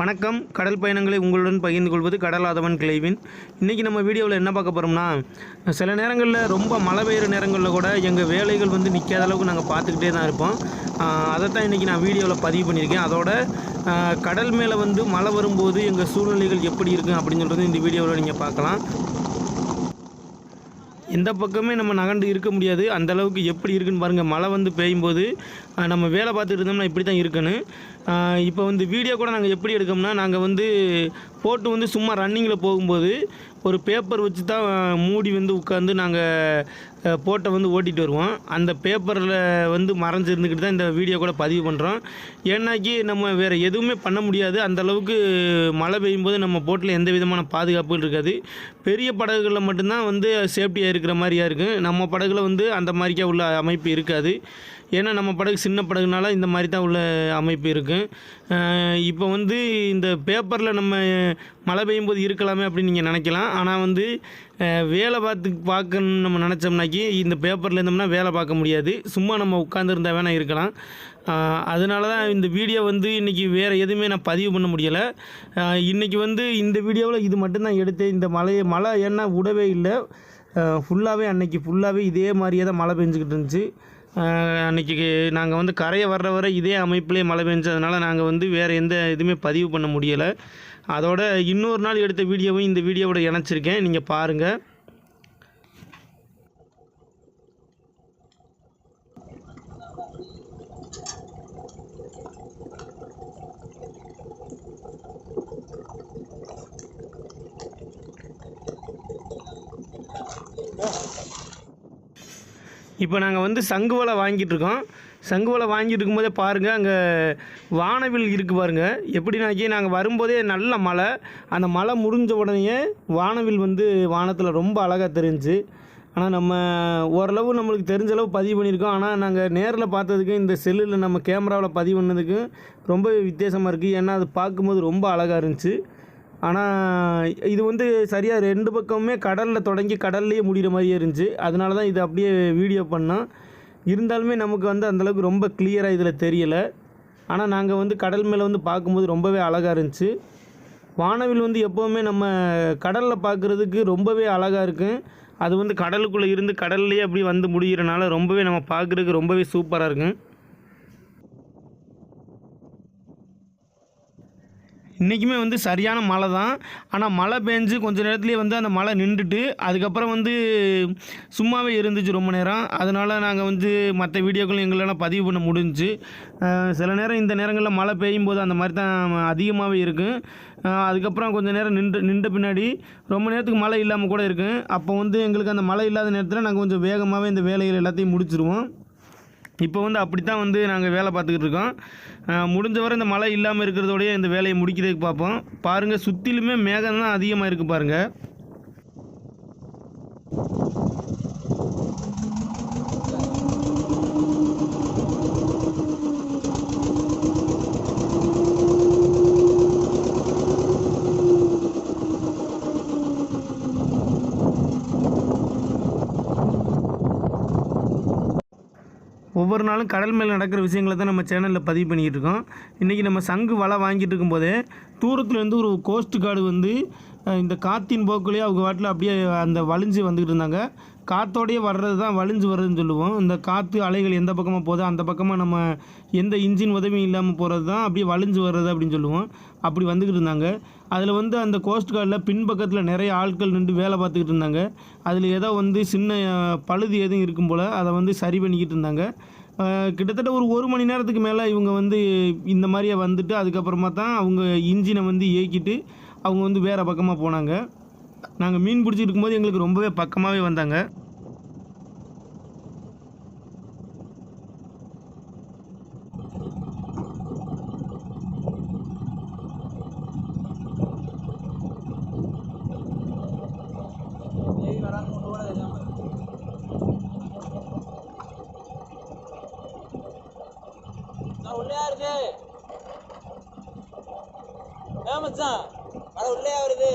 வணக்கம். கடல் பயணங்களை உங்களுடன் பகிர்ந்து கொள்வது கடலாதவன் கிளைவின். இன்றைக்கி நம்ம வீடியோவில் என்ன பார்க்க போகிறோம்னா, சில நேரங்களில் ரொம்ப மழை பெய்கிற நேரங்களில் கூட எங்கள் வேலைகள் நிற்காத அளவுக்கு நாங்கள் பார்த்துக்கிட்டே தான் இருப்போம். அதைத்தான் இன்றைக்கி நான் வீடியோவில் பதிவு பண்ணியிருக்கேன். அதோட கடல் மேலே மழை வரும்போது எங்கள் சூழ்நிலைகள் எப்படி இருக்குது அப்படின்னு சொல்கிறது இந்த வீடியோவில் நீங்கள் பார்க்கலாம். எந்த பக்கமே நம்ம நகண்டு இருக்க முடியாது, அந்தளவுக்கு எப்படி இருக்குன்னு பாருங்கள். மழை பெய்யும்போது நம்ம வேலை பார்த்துட்டு இருந்தோம்னா இப்படி தான் இருக்குன்னு. இப்போ வீடியோ கூட நாங்கள் எப்படி எடுக்கோம்னா, நாங்கள் போட்டு சும்மா ரன்னிங்கில் போகும்போது ஒரு பேப்பர் வச்சு தான் மூடி உட்காந்து நாங்கள் போட்டை ஓட்டிகிட்டு வருவோம். அந்த பேப்பரில் மறைஞ்சு இருந்துக்கிட்டு தான் இந்த வீடியோ கூட பதிவு பண்ணுறோம். ஏன்னாக்கி நம்ம வேறு எதுவுமே பண்ண முடியாது. அந்தளவுக்கு மழை பெய்யும்போது நம்ம போட்டில் எந்த விதமான பாதுகாப்பும் இருக்காது. பெரிய படகுகளில் மட்டும்தான் சேஃப்டியாக இருக்கிற மாதிரியாக இருக்குது. நம்ம படகுல அந்த மாதிரிக்கா உள்ள அமைப்பு இருக்காது. ஏன்னா நம்ம படகு சின்ன படகுனால இந்த மாதிரி தான் உள்ள அமைப்பு இருக்குது. இப்போ இந்த பேப்பரில் நம்ம மழை பெய்யும்போது இருக்கலாமே அப்படின்னு நீங்கள் நினைக்கலாம். ஆனால் வேலை பார்க்கணும்னு நம்ம நினச்சோம்னாக்கி இந்த பேப்பரில் இருந்தோம்னா வேலை பார்க்க முடியாது. சும்மா நம்ம உட்காந்துருந்தா வேணால் இருக்கலாம். அதனால தான் இந்த வீடியோ இன்றைக்கி வேறு எதுவுமே நான் பதிவு பண்ண முடியலை. இன்றைக்கி இந்த வீடியோவில் இது மட்டும்தான் எடுத்தேன். இந்த மழை ஏன்னா விடவே இல்லை. அன்றைக்கி ஃபுல்லாகவே இதே மாதிரியே தான் மழை பெஞ்சிக்கிட்டு இருந்துச்சு. அன்றைக்கி நாங்கள் கரையை வர இதே அமைப்பிலே மழை பெஞ்சதுனால நாங்கள் வேறு எந்த இதுவுமே பதிவு பண்ண முடியலை. அதோட இன்னொரு நாள் எடுத்த வீடியோவும் இந்த வீடியோவோட இணைச்சிருக்கேன், நீங்கள் பாருங்கள். இப்போ நாங்கள் சங்கு வலை வாங்கிட்டுருக்கோம். சங்கு வலை வாங்கிட்டு இருக்கும்போதே பாருங்கள், அங்கே வானவில் இருக்குது பாருங்கள். எப்படின்னாக்கி நாங்கள் வரும்போதே நல்ல மழை. அந்த மழை முடிஞ்ச உடனே வானவில் வானத்தில் ரொம்ப அழகாக தெரிஞ்சுச்சு. ஆனால் நம்ம ஓரளவு நம்மளுக்கு தெரிஞ்ச அளவு பதிவு பண்ணியிருக்கோம். ஆனால் நாங்கள் நேரில் பார்த்ததுக்கு இந்த செல்லில் நம்ம கேமராவில் பதிவு பண்ணதுக்கு ரொம்ப வித்தியாசமாக இருக்குது. ஏன்னா அது பார்க்கும்போது ரொம்ப அழகாக இருந்துச்சு. ஆனால் இது சரியாக ரெண்டு பக்கமுமே கடலில் தொடங்கி கடல்லையே முடிகிற மாதிரியே இருந்துச்சு. அதனால தான் இது அப்படியே வீடியோ பண்ணோம். இருந்தாலுமே நமக்கு அந்தளவுக்கு ரொம்ப கிளியராக இதில் தெரியலை. ஆனால் நாங்கள் கடல் மேலே பார்க்கும்போது ரொம்பவே அழகாக இருந்துச்சு. வானவில் எப்போவுமே நம்ம கடலில் பார்க்குறதுக்கு ரொம்பவே அழகாக இருக்கும். அது கடலுக்குள்ளே இருந்து கடல்லையே அப்படி முடிகிறனால ரொம்பவே நம்ம பார்க்குறதுக்கு ரொம்பவே சூப்பராக இருக்கும். இன்றைக்குமே சரியான மழை தான். ஆனால் மழை பெஞ்சு கொஞ்சம் நேரத்துலேயே அந்த மழை நின்றுட்டு அதுக்கப்புறம் சும்மாவே இருந்துச்சு ரொம்ப நேரம். அதனால் நாங்கள் மற்ற வீடியோக்களும் எங்களால் பதிவு பண்ண முடிஞ்சுச்சு. சில நேரம் இந்த நேரங்களில் மழை பெய்யும் போது அந்த மாதிரி தான் அதிகமாகவே இருக்கும். அதுக்கப்புறம் கொஞ்சம் நேரம் நின்ற பின்னாடி ரொம்ப நேரத்துக்கு மழை இல்லாமல் கூட இருக்கும். அப்போ எங்களுக்கு அந்த மழை இல்லாத நேரத்தில் நாங்கள் கொஞ்சம் வேகமாகவே இந்த வேலைகள் எல்லாத்தையும் முடிச்சிருவோம். இப்போ அப்படி தான் நாங்கள் வேலை பார்த்துக்கிட்டு இருக்கோம். முடிஞ்ச வரை இந்த மழை இல்லாமல் இருக்கிறதோடய இந்த வேலையை முடிக்கிறதுக்கு பார்ப்போம். பாருங்கள், சுற்றிலுமே மேகம் தான் அதிகமாக இருக்குது பாருங்கள். ஒவ்வொரு நாளும் கடல் மேலே நடக்கிற விஷயங்களை தான் நம்ம சேனலில் பதிவு பண்ணிக்கிட்டு இருக்கோம். இன்றைக்கி நம்ம சங்கு வலை வாங்கிட்டு இருக்கும்போதே தூரத்துலேருந்து ஒரு கோஸ்ட் கார்டு இந்த காற்றின் போக்குலேயே அவங்க வாட்டில் அப்படியே அந்த வலிஞ்சு வந்துக்கிட்டு இருந்தாங்க. காற்றோடையே வர்றது தான் வலிஞ்சு வர்றதுன்னு சொல்லுவோம். இந்த காற்று அலைகள் எந்த பக்கமாக போதோ அந்த பக்கமாக நம்ம எந்த இன்ஜின் உதவியும் இல்லாமல் போகிறது தான் அப்படியே வலிஞ்சு வர்றது அப்படின்னு சொல்லுவோம். அப்படி வந்துக்கிட்டு இருந்தாங்க. அதில் அந்த கோஸ்ட் கார்டில் பின்பக்கத்தில் நிறைய ஆட்கள் நின்று வேலை பார்த்துக்கிட்டு இருந்தாங்க. அதில் ஏதோ சின்ன பழுது எதுவும் இருக்கும் போல் அதை சரி பண்ணிக்கிட்டு இருந்தாங்க. கிட்டத்தட்ட ஒரு மணி நேரத்துக்கு மேலே இவங்க இந்த மாதிரியே வந்துட்டு அதுக்கப்புறமா தான் அவங்க இன்ஜினை இயக்கிட்டு அவங்க வேறு பக்கமாக போனாங்க. நாங்கள் மீன் பிடிச்சிட்டு இருக்கும்போது எங்களுக்கு ரொம்பவே பக்கமாகவே வந்தாங்க. மச்சான் அது உள்ளே வருது.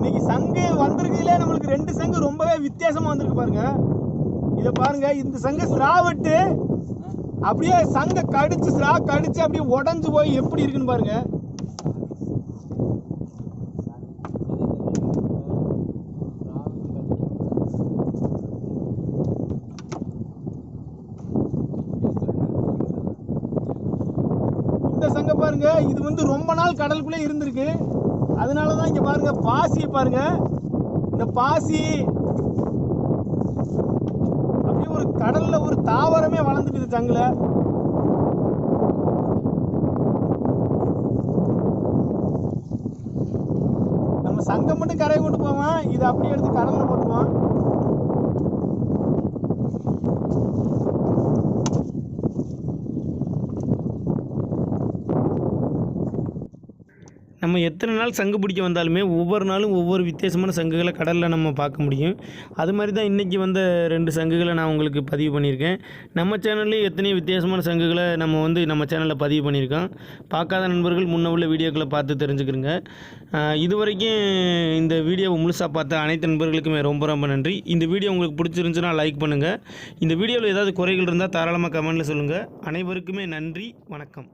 இன்னைக்கு சங்கு வந்திருக்குதுல நம்மளுக்கு 2 சங்கு ரொம்பவே வித்தியாசமா வந்திருக்கு பாருங்க. இதை பாருங்க, இந்த சங்கு ஸ்ராவட்டு அப்படியே சங்க கடிச்சு ஸ்ரா கடிச்சு அப்படியே உடஞ்சு போய் எப்படி இருக்குன்னு பாருங்க. இந்த சங்க பாருங்க, இது வந்து ரொம்ப நாள் கடலுக்குள்ளே இருந்திருக்கு. அதனாலதான் இங்க பாருங்க பாசியை பாருங்க. இந்த பாசி அப்படியே ஒரு கடல்ல ஒரு தாவரமே வளர்ந்துட்டு சங்குல. நம்ம சங்கம் மட்டும் கரையை கொண்டு போவோம், இதை அப்படியே எடுத்து கடல்ல போட்டுருவோம். நம்ம எத்தனை நாள் சங்கு பிடிக்க வந்தாலுமே ஒவ்வொரு நாளும் ஒவ்வொரு வித்தியாசமான சங்குகளை கடலில் நம்ம பார்க்க முடியும். அது மாதிரி தான் இன்றைக்கி வந்த 2 சங்குகளை நான் உங்களுக்கு பதிவு பண்ணியிருக்கேன். நம்ம சேனல்லேயும் எத்தனையோ வித்தியாசமான சங்குகளை நம்ம சேனலில் பதிவு பண்ணியிருக்கோம். பார்க்காத நண்பர்கள் முன்ன உள்ள வீடியோக்களை பார்த்து தெரிஞ்சுக்கிறங்க. இது வரைக்கும் இந்த வீடியோவை முழுசாக பார்த்த அனைத்து நண்பர்களுக்குமே ரொம்ப ரொம்ப நன்றி. இந்த வீடியோ உங்களுக்கு பிடிச்சிருந்துச்சுன்னா லைக் பண்ணுங்கள். இந்த வீடியோவில் ஏதாவது குறைகள் இருந்தால் தாராளமாக கமெண்ட்டில் சொல்லுங்கள். அனைவருக்குமே நன்றி, வணக்கம்.